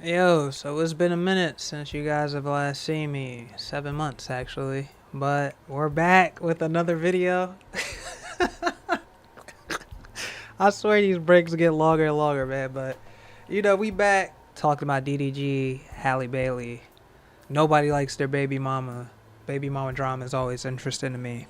Yo, so it's been a minute since you guys have last seen me. 7 months, actually. But we're back with another video. I swear these breaks get longer and longer, man. But, we back talking about DDG, Halle Bailey. Nobody likes their baby mama. Baby mama drama is always interesting to me.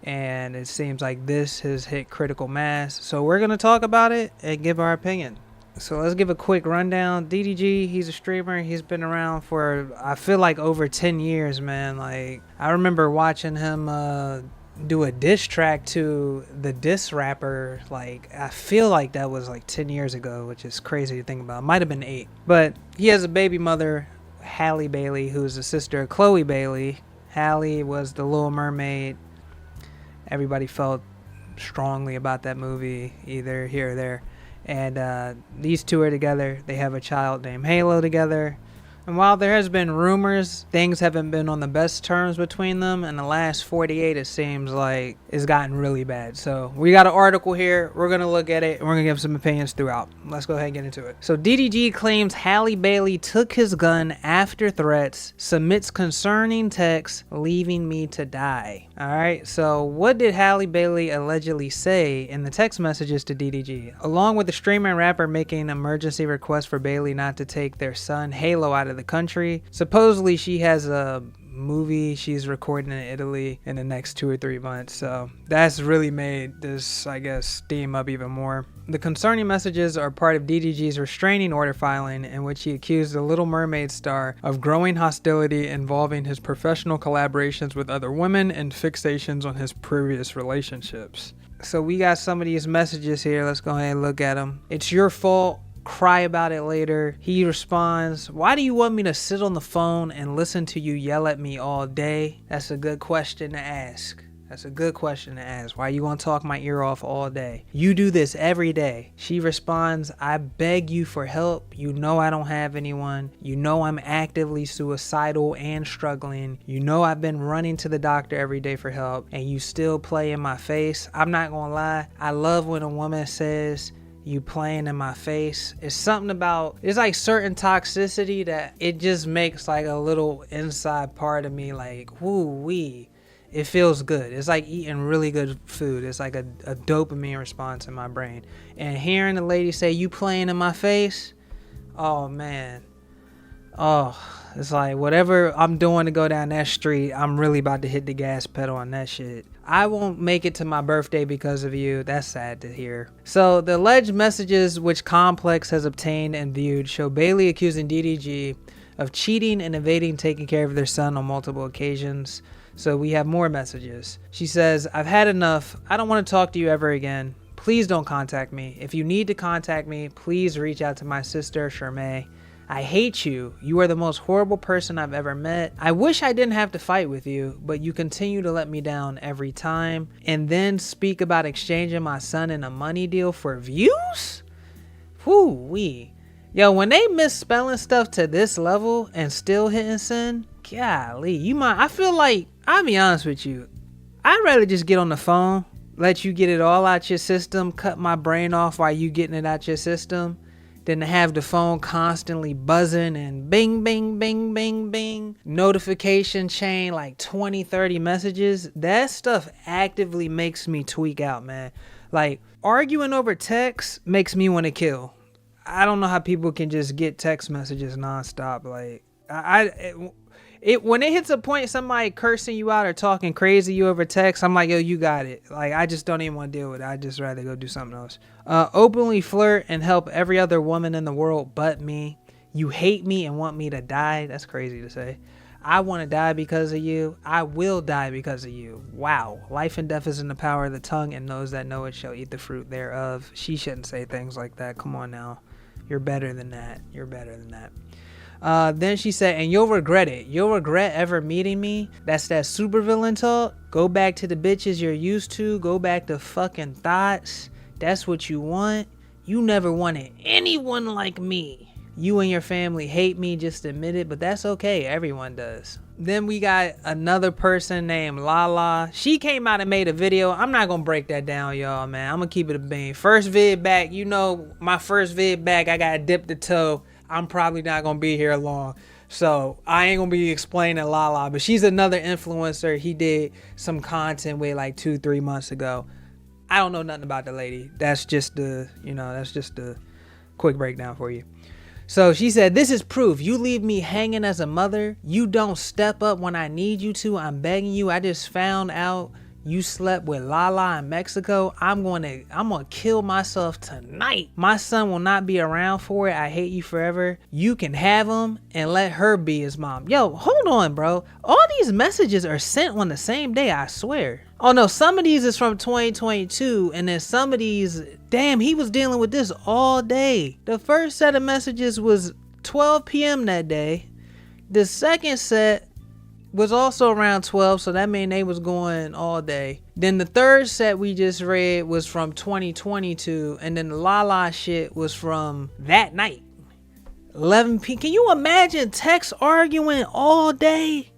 And it seems like this has hit critical mass. So we're going to talk about it and give our opinion. So let's give a quick rundown. DDG, he's a streamer. He's been around for, I feel like, over 10 years, man. Like, I remember watching him do a diss track to the diss rapper. Like, I feel like that was like 10 years ago, which is crazy to think about. It might have been 8. But he has a baby mother, Halle Bailey, who's the sister of Chloe Bailey. Halle was the Little Mermaid. Everybody felt strongly about that movie, either here or there. And these two are together. They have a child named Halo together. And while there has been rumors, things haven't been on the best terms between them. In the last 48, it seems like it's gotten really bad. So we got an article here. We're going to look at it, and we're going to give some opinions throughout. Let's go ahead and get into it. So DDG claims Halle Bailey took his gun after threats, submits concerning text, leaving me to die. All right, so what did Halle Bailey allegedly say in the text messages to DDG? Along with the streamer and rapper making an emergency request for Bailey not to take their son Halo out of the country. Supposedly she has a movie she's recording in Italy in the next 2 or 3 months, so that's really made this, I guess, steam up even more. The concerning messages are part of DDG's restraining order filing, in which he accused the Little Mermaid star of growing hostility involving his professional collaborations with other women and fixations on his previous relationships. So we got some of these messages here. Let's go ahead and look at them. It's your fault. Cry about it later. He responds, why do you want me to sit on the phone and listen to you yell at me all day? That's a good question to ask. That's a good question to ask. Why you gonna talk my ear off all day? You do this every day. She responds, I beg you for help. You know I don't have anyone. You know I'm actively suicidal and struggling. You know I've been running to the doctor every day for help, and you still play in my face. I'm not gonna lie. I love when a woman says, you playing in my face. It's something about, it's like certain toxicity that it just makes like a little inside part of me like, woo wee. It feels good. It's like eating really good food. It's like a dopamine response in my brain. And hearing the lady say, you playing in my face, oh man. Oh, it's like whatever I'm doing to go down that street, I'm really about to hit the gas pedal on that shit. I won't make it to my birthday because of you. That's sad to hear. So the alleged messages which Complex has obtained and viewed show Bailey accusing DDG of cheating and evading taking care of their son on multiple occasions. So we have more messages. She says, I've had enough. I don't want to talk to you ever again. Please don't contact me. If you need to contact me, please reach out to my sister, Shermay. I hate you. You are the most horrible person I've ever met. I wish I didn't have to fight with you, but you continue to let me down every time. And then speak about exchanging my son in a money deal for views? Whoo-wee. Yo, when they misspelling stuff to this level and still hitting send, golly, I feel like, I'll be honest with you, I'd rather just get on the phone, let you get it all out your system, cut my brain off while you getting it out your system, than to have the phone constantly buzzing and bing, bing, bing, bing, bing. Notification chain, like 20, 30 messages. That stuff actively makes me tweak out, man. Like, arguing over text makes me want to kill. I don't know how people can just get text messages nonstop. Like, when it hits a point, somebody cursing you out or talking crazy to you over text, I'm like, yo, you got it. Like, I just don't even want to deal with it. I'd just rather go do something else. Openly flirt and help every other woman in the world but me. You hate me and want me to die. That's crazy to say. I want to die because of you. I will die because of you. Wow. Life and death is in the power of the tongue, and those that know it shall eat the fruit thereof. She shouldn't say things like that. Come on now. You're better than that. You're better than that. Then she said, and you'll regret it. You'll regret ever meeting me. That's that supervillain talk. Go back to the bitches you're used to. Go back to fucking thoughts. That's what you want. You never wanted anyone like me. You and your family hate me, just admit it, but that's okay. Everyone does. Then we got another person named Lala. She came out and made a video. I'm not gonna break that down, y'all, man. I'm gonna keep it a bean. First vid back, you know, my first vid back, I gotta dip the toe. I'm probably not gonna be here long. So I ain't gonna be explaining Lala, but she's another influencer he did some content with like 2-3 months ago. I don't know nothing about the lady. That's just the quick breakdown for you. So she said, this is proof. You leave me hanging as a mother. You don't step up when I need you to. I'm begging you. I just found out you slept with Lala in Mexico. I'm gonna kill myself tonight. My son will not be around for it. I hate you forever. You can have him and let her be his mom. Yo, hold on, bro. All these messages are sent on the same day, I swear. Oh no, some of these is from 2022, and then some of these, damn, he was dealing with this all day. The first set of messages was 12 p.m. that day. The second set was also around 12, so that mean they was going all day. Then the third set we just read was from 2022, and then the Lala shit was from that night, 11 p.m. Can you imagine text arguing all day,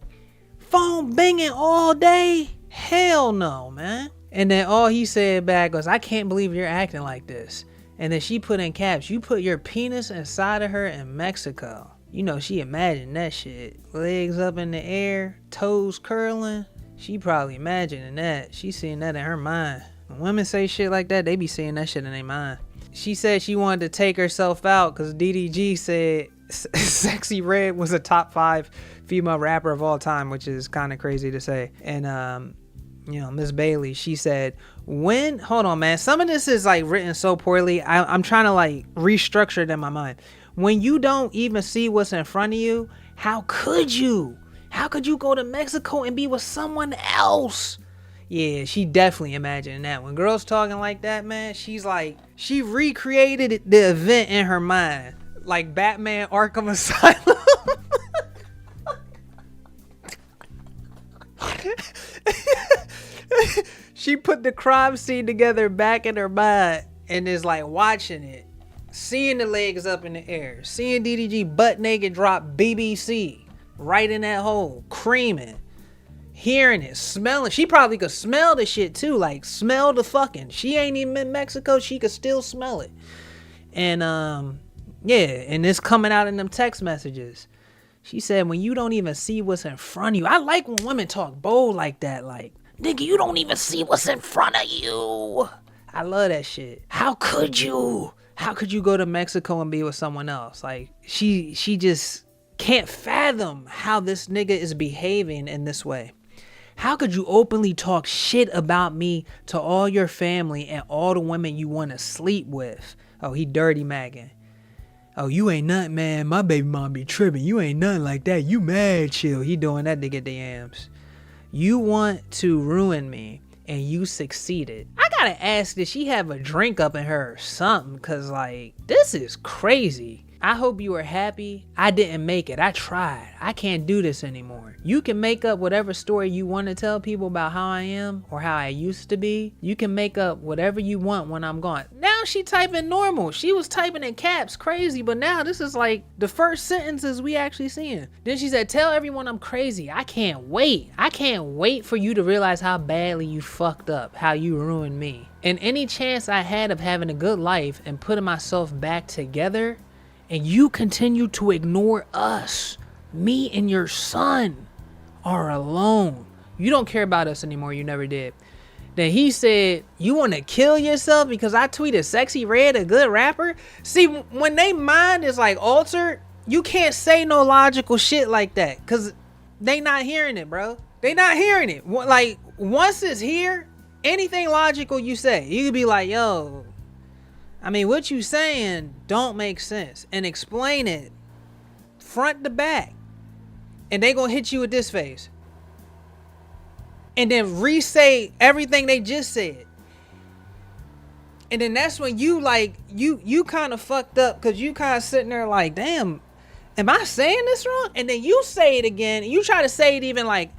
phone banging all day? Hell no, man. And then all he said back was, I can't believe you're acting like this. And then she put in caps, you put your penis inside of her in Mexico. You know, she imagined that shit. Legs up in the air, toes curling. She probably imagining that. She seeing that in her mind. When women say shit like that, they be seeing that shit in their mind. She said she wanted to take herself out because DDG said Sexy Red was a top 5 female rapper of all time, which is kind of crazy to say. And, you know, Miss Bailey, she said, hold on, man. Some of this is like written so poorly. I'm trying to like restructure it in my mind. When you don't even see what's in front of you, how could you? How could you go to Mexico and be with someone else? Yeah, she definitely imagined that. When girls talking like that, man, she's like, she recreated the event in her mind. Like Batman Arkham Asylum. She put the crime scene together back in her mind and is like watching it. Seeing the legs up in the air, seeing DDG butt naked drop BBC right in that hole, creaming, hearing it, smelling. She probably could smell the shit too, like smell the fucking. She ain't even in Mexico, she could still smell it. And yeah, and it's coming out in them text messages. She said, when you don't even see what's in front of you. I like when women talk bold like that, like, nigga, you don't even see what's in front of you. I love that shit. How could you? How could you go to Mexico and be with someone else? Like, she just can't fathom how this nigga is behaving in this way. How could you openly talk shit about me to all your family and all the women you want to sleep with? Oh, he dirty magging. Oh, you ain't nothing, man. My baby mom be tripping. You ain't nothing like that. You mad chill. He doing that to get the yams. You want to ruin me. And you succeeded. I gotta ask, did she have a drink up in her or something? Cause like, this is crazy. I hope you are happy. I didn't make it. I tried. I can't do this anymore. You can make up whatever story you want to tell people about how I am or how I used to be. You can make up whatever you want when I'm gone. Now she typing normal. She was typing in caps, crazy, but now this is like the first sentences we actually seeing. Then she said, tell everyone I'm crazy. I can't wait. I can't wait for you to realize how badly you fucked up, how you ruined me. And any chance I had of having a good life and putting myself back together, and you continue to ignore us. Me and your son are alone. You don't care about us anymore. You never did. Then he said, you want to kill yourself because I tweeted Sexy Red, a good rapper? See, when they mind is like altered, you can't say no logical shit like that because they not hearing it, bro. They not hearing it. Like, once it's here, anything logical you say, you could be like, yo, I mean, what you saying don't make sense, and explain it front to back, and they gonna hit you with this face, and then re-say everything they just said, and then that's when you like you kind of fucked up because you kind of sitting there like, damn, am I saying this wrong? And then you say it again, and you try to say it even like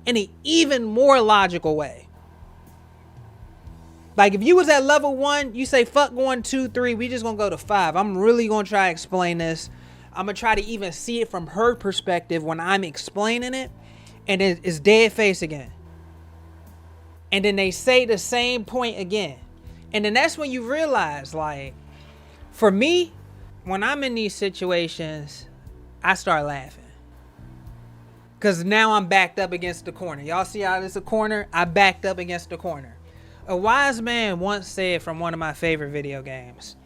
in an even more logical way. Like, if you was at level 1, you say, fuck going 2, 3, we just gonna go to 5. I'm really gonna try to explain this. I'm gonna try to even see it from her perspective when I'm explaining it. And it's dead face again. And then they say the same point again. And then that's when you realize, like, for me, when I'm in these situations, I start laughing. Because now I'm backed up against the corner. Y'all see how this is a corner? I backed up against the corner. A wise man once said from one of my favorite video games,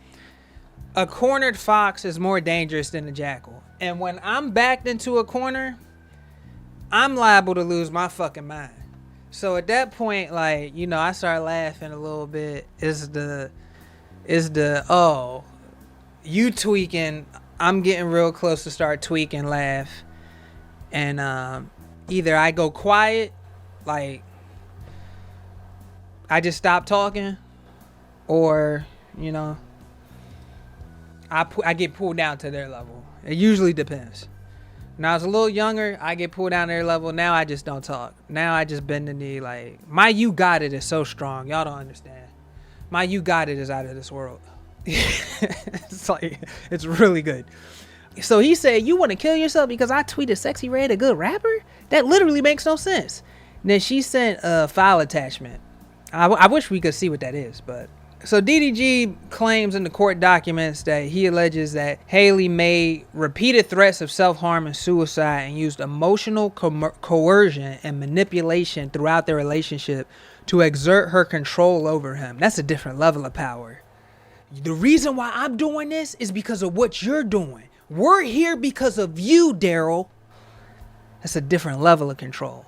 a cornered fox is more dangerous than a jackal. And when I'm backed into a corner, I'm liable to lose my fucking mind. So at that point, like, you know, I start laughing a little bit. Is the oh, you tweaking, I'm getting real close to start tweaking laugh. And either I go quiet, like I just stop talking, or, you know, I get pulled down to their level. It usually depends. When I was a little younger, I get pulled down to their level. Now I just don't talk. Now I just bend the knee. Like, my you got it is so strong. Y'all don't understand. My you got it is out of this world. It's like, it's really good. So he said, you want to kill yourself because I tweeted Sexy Red a good rapper? That literally makes no sense. And then she sent a file attachment. I wish we could see what that is, but. So DDG claims in the court documents that he alleges that Haley made repeated threats of self-harm and suicide and used emotional coercion and manipulation throughout their relationship to exert her control over him. That's a different level of power. The reason why I'm doing this is because of what you're doing. We're here because of you, Daryl. That's a different level of control.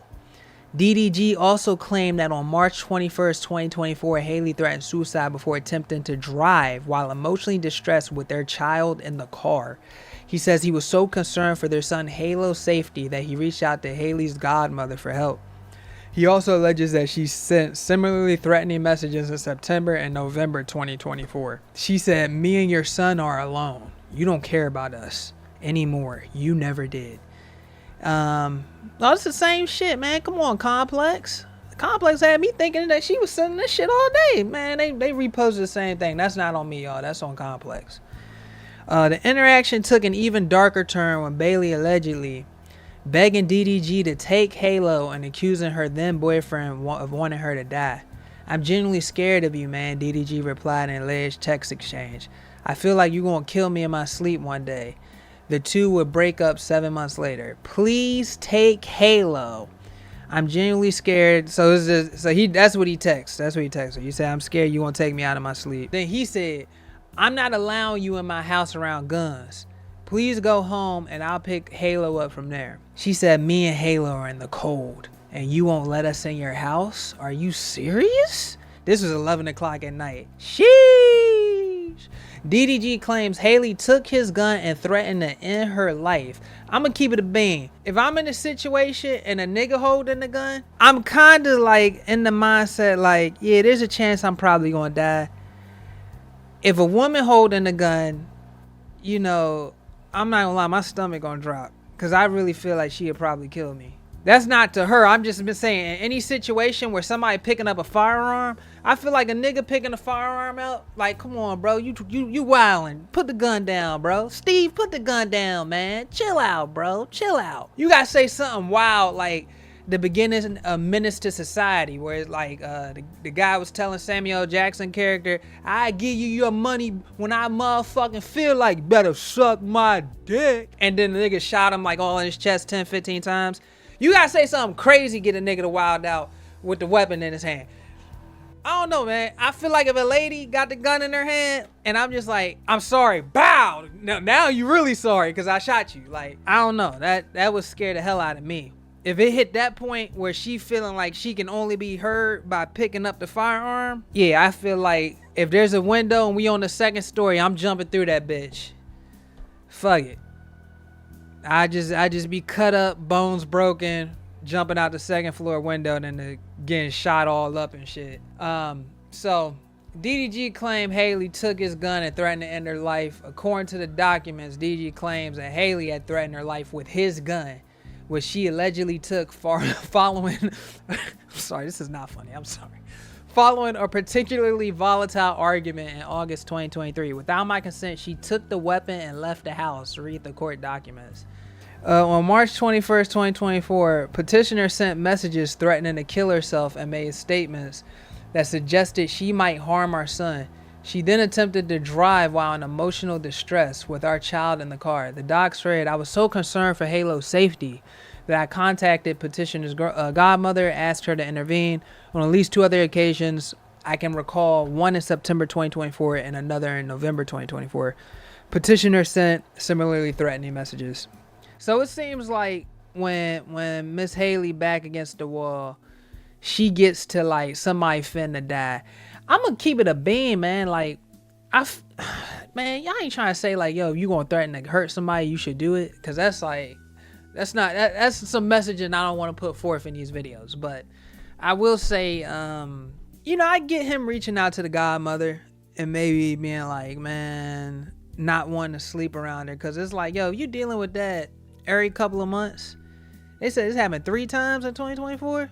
DDG also claimed that on March 21st, 2024, Haley threatened suicide before attempting to drive while emotionally distressed with their child in the car. He says he was so concerned for their son Halo's safety that he reached out to Haley's godmother for help. He also alleges that she sent similarly threatening messages in September and November 2024. She said, "Me and your son are alone. You don't care about us anymore. You never did." No, it's the same shit, man. Come on, Complex. Complex had me thinking that she was sending this shit all day, man. They reposted the same thing. That's not on me, y'all. That's on Complex. The interaction took an even darker turn when Bailey allegedly begging DDG to take Halo and accusing her then boyfriend of wanting her to die. "I'm genuinely scared of you, man," DDG replied in an alleged text exchange. "I feel like you're gonna kill me in my sleep one day." The two would break up 7 months later. "Please take Halo. I'm genuinely scared." So it's just, that's what he texts. That's what he texts her. You say, "I'm scared you won't take me out of my sleep." Then he said, "I'm not allowing you in my house around guns. Please go home and I'll pick Halo up from there." She said, "Me and Halo are in the cold and you won't let us in your house? Are you serious?" This was 11 o'clock at night. Sheesh. DDG claims Haley took his gun and threatened to end her life. I'm gonna keep it a bean. If I'm in a situation and a nigga holding the gun, I'm kind of like in the mindset like, yeah, there's a chance I'm probably gonna die. If a woman holding the gun, you know, I'm not gonna lie, my stomach gonna drop because I really feel like she'd probably kill me. That's not to her. I'm just been saying, in any situation where somebody picking up a firearm, I feel like a nigga picking a firearm out, like, come on, bro, you wildin'. Put the gun down, bro. Steve, put the gun down, man. Chill out, bro. Chill out. You gotta say something wild, like the beginning of Menace to Society, where it's like the guy was telling Samuel L. Jackson character, "I give you your money when I motherfucking feel like you better suck my dick." And then the nigga shot him like all in his chest 10, 15 times. You gotta say something crazy, get a nigga to wild out with the weapon in his hand. I don't know, man. I feel like if a lady got the gun in her hand and I'm just like, "I'm sorry," bow. Now you really sorry because I shot you. Like, I don't know. That would scare the hell out of me. If it hit that point where she feeling like she can only be heard by picking up the firearm, yeah, I feel like if there's a window and we on the second story, I'm jumping through that bitch. Fuck it. I just be cut up, bones broken, jumping out the second floor window and then getting shot all up and shit. So DDG claimed Haley took his gun and threatened to end her life. According to the documents, DDG claims that Haley had threatened her life with his gun, which she allegedly took following I'm sorry, this is not funny. I'm sorry. Following a particularly volatile argument in August 2023. "Without my consent, she took the weapon and left the house," read the court documents. On March 21st, 2024, petitioner sent messages threatening to kill herself and made statements that suggested she might harm our son. She then attempted to drive while in emotional distress with our child in the car. The docs read, I was so concerned for Halo's safety that I contacted petitioner's godmother, asked her to intervene on at least 2 other occasions. I can recall one in September 2024 and another in November 2024. Petitioner sent similarly threatening messages. So it seems like when Miss Haley back against the wall, she gets to like somebody finna die. I'm gonna keep it a beam, man. Like, man, y'all ain't trying to say like, yo, if you gonna threaten to hurt somebody, you should do it, cause that's like, that's some messaging I don't want to put forth in these videos. But I will say, you know, I get him reaching out to the godmother and maybe being like, man, not wanting to sleep around her, cause it's like, yo, you dealing with that every couple of months. They said this happened 3 times in 2024.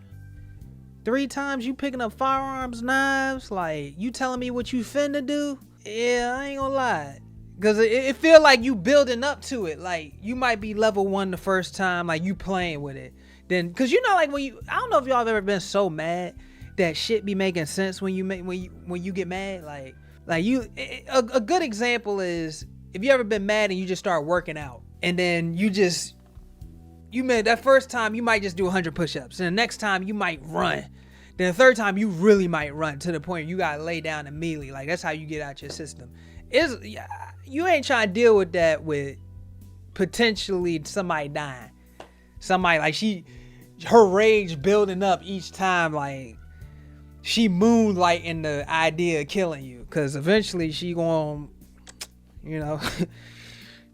3 times you picking up firearms, knives, like you telling me what you finna do. Yeah, I ain't gonna lie, cause it feel like you building up to it. Like you might be level 1 the first time, like you playing with it. Then, cause you know, like I don't know if y'all have ever been so mad that shit be making sense when you get mad. Like you, a good example is if you ever been mad and you just start working out, and then you made that first time you might just do 100 push-ups, and the next time you might run, then the third time you really might run to the point you gotta lay down immediately. Like that's how you get out your system. You ain't trying to deal with that with potentially somebody dying, somebody like her rage building up each time, like she moonlighting the idea of killing you, because eventually she gonna, you know,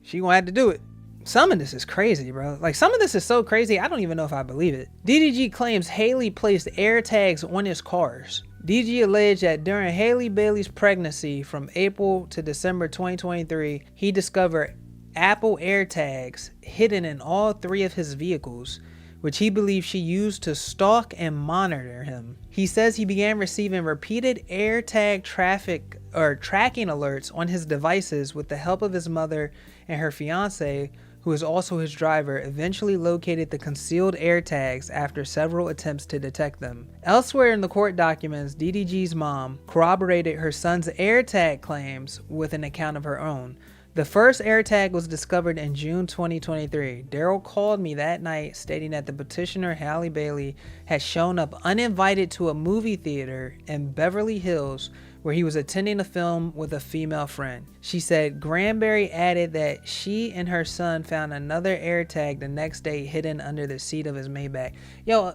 she gonna have to do it. Some of this is crazy, bro. Like, some of this is so crazy, I don't even know if I believe it. DDG claims Haley placed air tags on his cars. DDG alleged that during Haley Bailey's pregnancy from April to December 2023, he discovered Apple AirTags hidden in all 3 of his vehicles, which he believes she used to stalk and monitor him. He says he began receiving repeated AirTag tracking alerts on his devices with the help of his mother and her fiance, who is also his driver, eventually located the concealed AirTags after several attempts to detect them. Elsewhere in the court documents, DDG's mom corroborated her son's AirTag claims with an account of her own. The first AirTag was discovered in June 2023. Daryl called me that night stating that the petitioner, Halle Bailey, had shown up uninvited to a movie theater in Beverly Hills where he was attending a film with a female friend. She said Granberry added that she and her son found another AirTag the next day hidden under the seat of his Maybach. Yo.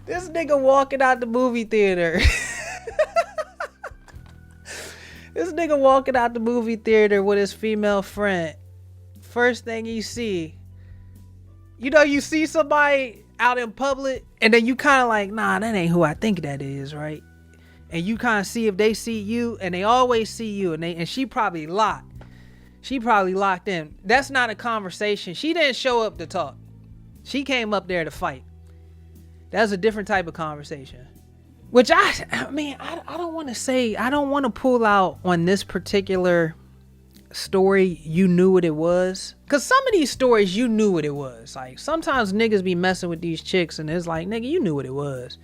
This nigga walking out the movie theater. This nigga walking out the movie theater with his female friend. First thing you see, you know, you see somebody out in public and then you kind of like, nah, that ain't who I think that is, right? And you kind of see if they see you, and they always see you, and she probably locked. She probably locked in. That's not a conversation. She didn't show up to talk. She came up there to fight. That's a different type of conversation. Which I mean, I don't want to say, I don't want to pull out on this particular story, you knew what it was. Because some of these stories, you knew what it was. Like, sometimes niggas be messing with these chicks and it's like, nigga, you knew what it was.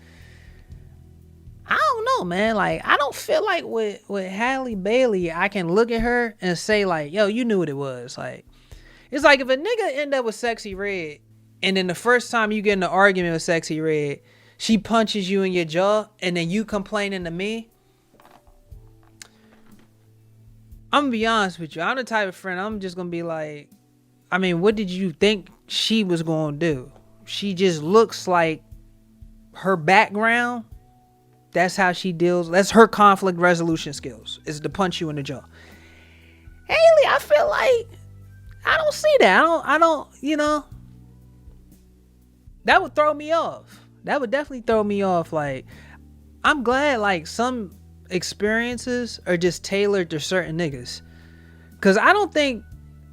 I don't know, man. Like, I don't feel like with Halle Bailey, I can look at her and say like, yo, you knew what it was. Like, it's like if a nigga end up with Sexy Red and then the first time you get in an argument with Sexy Red, she punches you in your jaw, and then you complaining to me. I'm gonna be honest with you. I'm the type of friend, I'm just gonna be like, I mean, what did you think she was gonna do? She just looks like her background. That's how she deals. That's her conflict resolution skills, is to punch you in the jaw. Haley, I feel like I don't see that. I don't, you know, that would throw me off. That would definitely throw me off. Like, I'm glad like some experiences are just tailored to certain niggas, because I don't think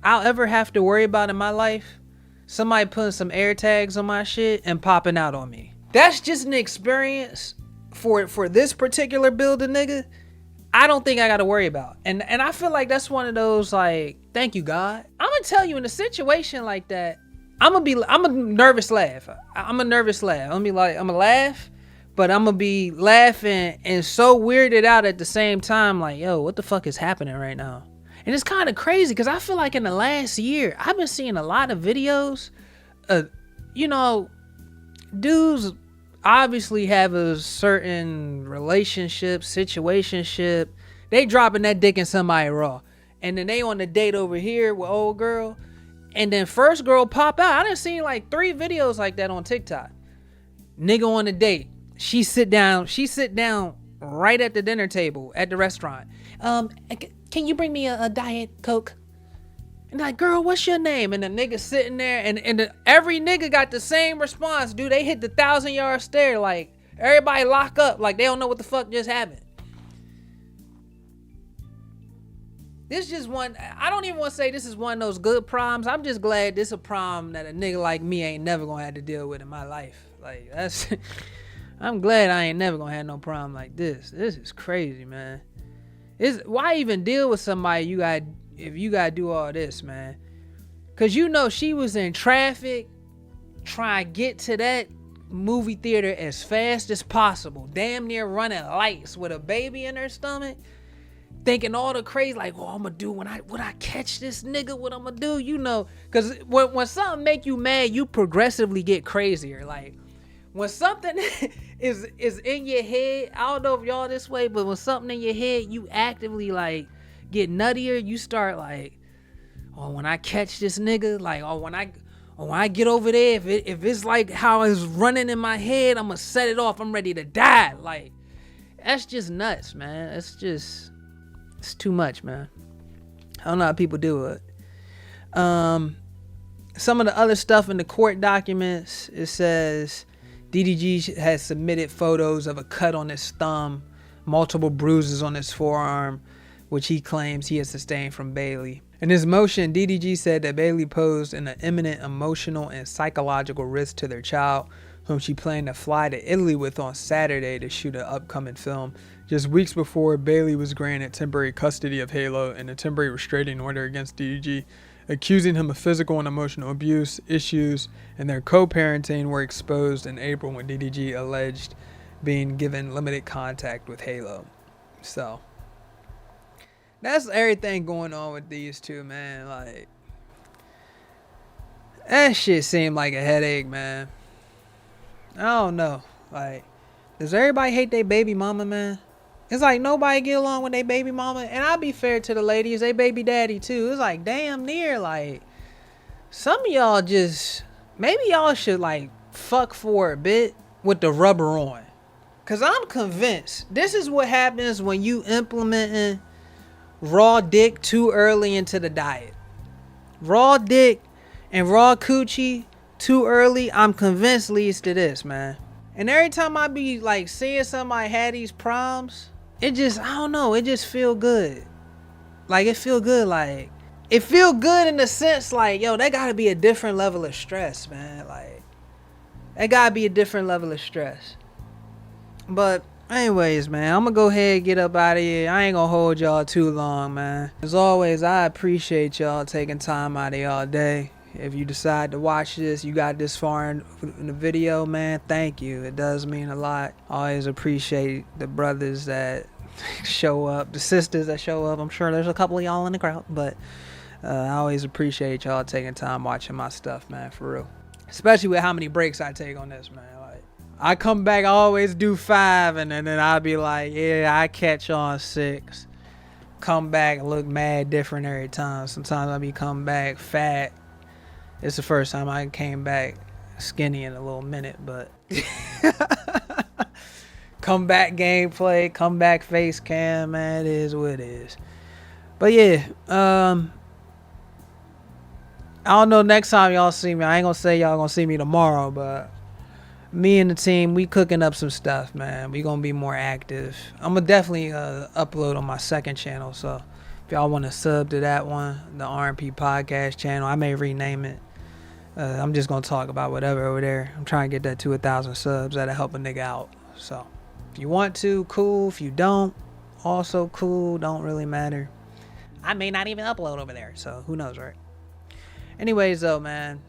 I'll ever have to worry about in my life somebody putting some air tags on my shit and popping out on me. That's just an experience for this particular building, nigga. I don't think I gotta worry about. And I feel like that's one of those, like, thank you, God. I'm gonna tell you, in a situation like that, I'm a nervous laugh. I'm a nervous laugh. I'm gonna laugh, but I'm gonna be laughing and so weirded out at the same time, like, yo, what the fuck is happening right now? And it's kind of crazy because I feel like in the last year, I've been seeing a lot of videos. You know, dudes obviously have a certain relationship, situationship. They dropping that dick in somebody raw. And then they on the date over here with old girl. And then first girl pop out. I done seen like 3 videos like that on TikTok. Nigga on the date. She sit down right at the dinner table at the restaurant. Can you bring me a Diet Coke? And like, girl, what's your name? And the nigga sitting there, and every nigga got the same response, dude. They hit the 1,000-yard stare, like everybody lock up, like they don't know what the fuck just happened. This just one. I don't even want to say this is one of those good proms. I'm just glad this a prom that a nigga like me ain't never gonna have to deal with in my life. Like that's. I'm glad I ain't never gonna have no prom like this. This is crazy, man. Why even deal with somebody if you gotta do all this, man? Cause you know she was in traffic trying to get to that movie theater as fast as possible, damn near running lights with a baby in her stomach, thinking all the crazy, like, oh, I'm gonna do when I catch this nigga, what I'm gonna do, you know? Cause when something make you mad, you progressively get crazier. Like when something is in your head, I don't know if y'all this way, but when something in your head, you actively like get nuttier. You start like, oh, when I catch this nigga, like, when I get over there, if it's like how it's running in my head, I'm gonna set it off. I'm ready to die. Like, that's just nuts, man. It's too much, man. I don't know how people do it. Some of the other stuff in the court documents, it says DDG has submitted photos of a cut on his thumb, multiple bruises on his forearm, which he claims he has sustained from Bailey. In his motion, DDG said that Bailey posed an imminent emotional and psychological risk to their child, whom she planned to fly to Italy with on Saturday to shoot an upcoming film, just weeks before Bailey was granted temporary custody of Halo and a temporary restraining order against DDG, accusing him of physical and emotional abuse issues, and their co-parenting were exposed in April when DDG alleged being given limited contact with Halo. So that's everything going on with these two, man. Like, that shit seemed like a headache, man. I don't know. Like, does everybody hate their baby mama, man? It's like nobody get along with their baby mama. And I'll be fair to the ladies, they baby daddy too. It's like damn near like some of y'all just, maybe y'all should like fuck for a bit with the rubber on. Cause I'm convinced this is what happens when you implementing raw dick too early into the diet. Raw dick and raw coochie too early, I'm convinced leads to this, man. And every time I be like seeing somebody had these proms, it just, I don't know, it just feel good. Like it feel good, like it feel good in the sense like, yo, that gotta be a different level of stress, man. Like that gotta be a different level of stress. But anyways, man, I'm gonna go ahead and get up out of here. I ain't gonna hold y'all too long, man. As always, I appreciate y'all taking time out of y'all day. If you decide to watch this, you got this far in the video, man, thank you. It does mean a lot. I always appreciate the brothers that show up, the sisters that show up. I'm sure there's a couple of y'all in the crowd, but I always appreciate y'all taking time watching my stuff, man, for real. Especially with how many breaks I take on this, man. Like, I come back, I always do 5, and then I'll be like, yeah, I catch on 6. Come back, look mad different every time. Sometimes I be coming back fat. It's the first time I came back skinny in a little minute, but comeback gameplay, comeback face cam, man, it is what it is. But yeah, I don't know next time y'all see me. I ain't gonna say y'all gonna see me tomorrow, but me and the team, we cooking up some stuff, man. We gonna be more active. I'm gonna definitely upload on my second channel, so if y'all want to sub to that one, the R&P podcast channel, I may rename it. I'm just going to talk about whatever over there. I'm trying to get that to 1,000 subs. That'll help a nigga out. So if you want to, cool. If you don't, also cool. Don't really matter. I may not even upload over there, so who knows, right? Anyways, though, man,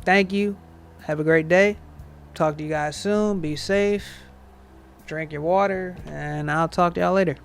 thank you. Have a great day. Talk to you guys soon. Be safe. drink your water, and I'll talk to y'all later.